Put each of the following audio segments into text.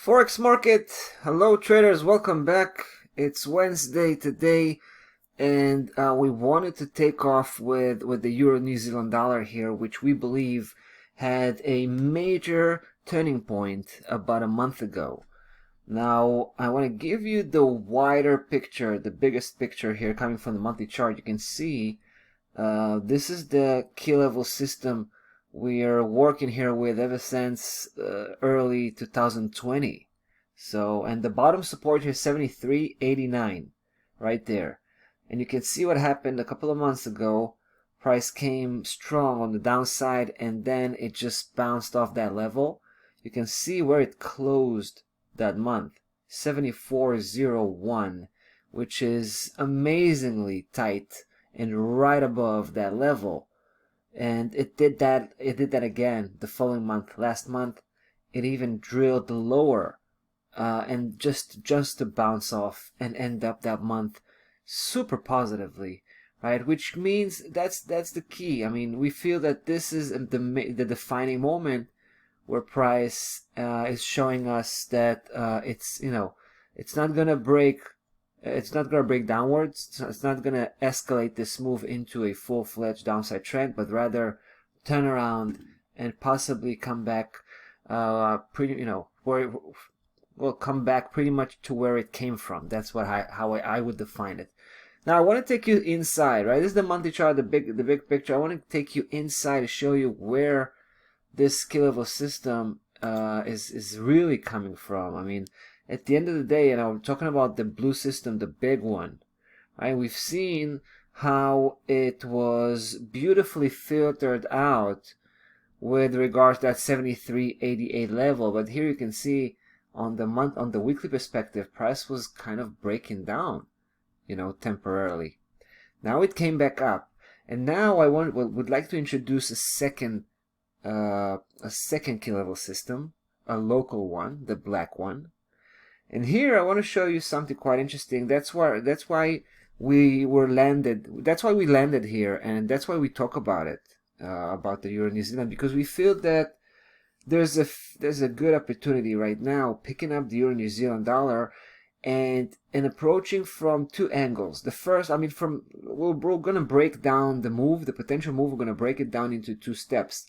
Forex market, hello traders, welcome back. It's Wednesday today, and we wanted to take off with the Euro New Zealand dollar here, which we believe had a major turning point about a month ago. Now, I want to give you the wider picture, the biggest picture here coming from the monthly chart. You can see this is the key level system we are working here with ever since early 2020. So, and the bottom support here is 73.89 right there. And you can see what happened a couple of months ago. Price came strong on the downside and then it just bounced off that level. You can see where it closed that month, 74.01, which is amazingly tight and right above that level. And it did that again the following month. Last month it even drilled lower and just to bounce off and end up that month super positively, right? Which means that's the key. I mean, we feel that this is the defining moment where price is showing us that it's not gonna break. It's not going to break downwards. It's not going to escalate this move into a full-fledged downside trend, but rather turn around and possibly come back where it will come back pretty much to where it came from. That's how I would define it. Now I want to take you inside, right? This is the monthly chart, the big picture. I want to take you inside to show you where this key level system is really coming from. I mean, at the end of the day, and I'm talking about the blue system, the big one, right? We've seen how it was beautifully filtered out with regards to that 73.88 level. But here you can see on the weekly perspective, price was kind of breaking down, temporarily. Now it came back up, and now would like to introduce a second key level system, a local one, the black one. And here I want to show you something quite interesting. That's why we landed here, and that's why we talk about it, about the Euro New Zealand, because we feel that there's a good opportunity right now picking up the Euro New Zealand dollar and approaching from two angles. The first, we're gonna break down the potential move. We're gonna break it down into two steps.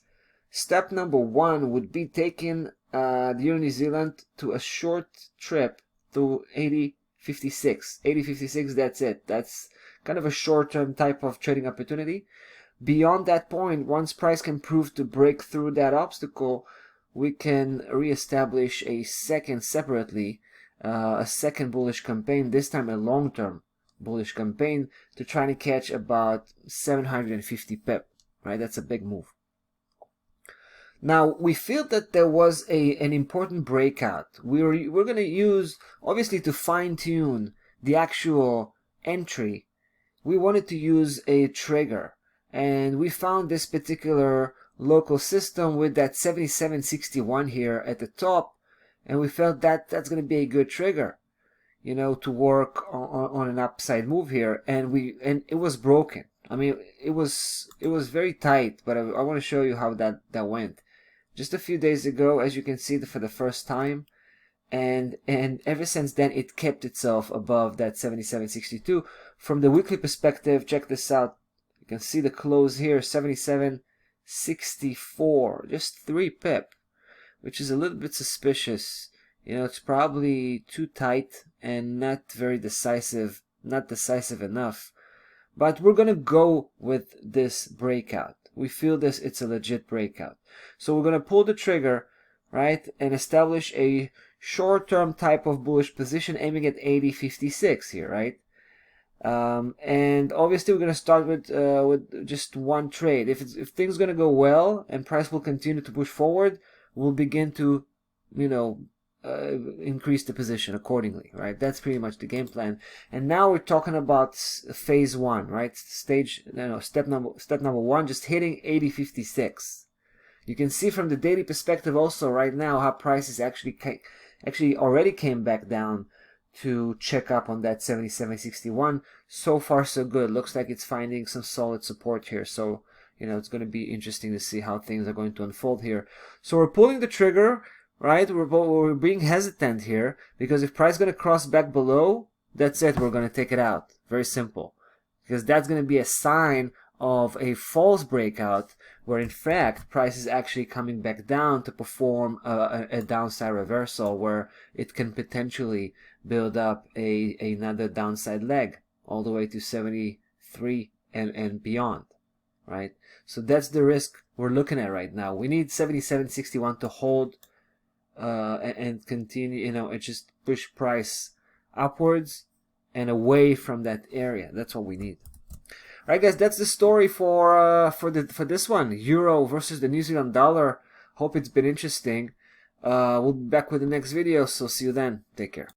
Step number one would be taking the Euro New Zealand to a short trip to 80.56. 80.56, that's it. That's kind of a short-term type of trading opportunity. Beyond that point, once price can prove to break through that obstacle, we can reestablish a second bullish campaign, this time a long-term bullish campaign, to try to catch about 750 pip, right? That's a big move. Now, we feel that there was an important breakout. We're going to use, obviously, to fine-tune the actual entry, we wanted to use a trigger. And we found this particular local system with that 77.61 here at the top. And we felt that that's going to be a good trigger, to work on an upside move here. And it was broken. I mean, it was very tight, but I want to show you how that went. Just a few days ago, as you can see, for the first time, and ever since then it kept itself above that 77.62. From the weekly perspective, check this out. You can see the close here, 77.64, just 3 pip, which is a little bit suspicious. It's probably too tight and not very decisive, not decisive enough. But we're gonna go with this breakout. We feel it's a legit breakout. So we're gonna pull the trigger, right, and establish a short-term type of bullish position aiming at 80.56 here, right? And obviously we're gonna start with just one trade. If things gonna go well and price will continue to push forward, we'll begin to, increase the position accordingly, right? That's pretty much the game plan. And now we're talking about phase one, right? Step number one, just hitting 80.56. You can see from the daily perspective also right now how prices actually already came back down to check up on that 77.61. So far so good. Looks like it's finding some solid support here. So it's going to be interesting to see how things are going to unfold here. So we're pulling the trigger. right? We're being hesitant here because if price is going to cross back below, that's it. We're going to take it out. Very simple. Because that's going to be a sign of a false breakout where in fact price is actually coming back down to perform a downside reversal where it can potentially build up another downside leg all the way to 73 and beyond, right? So that's the risk we're looking at right now. We need 77.61 to hold and continue, and just push price upwards and away from that area. That's what we need. All right, guys, that's the story for this one, Euro versus the New Zealand dollar. Hope it's been interesting. We'll be back with the next video, so see you then. Take care.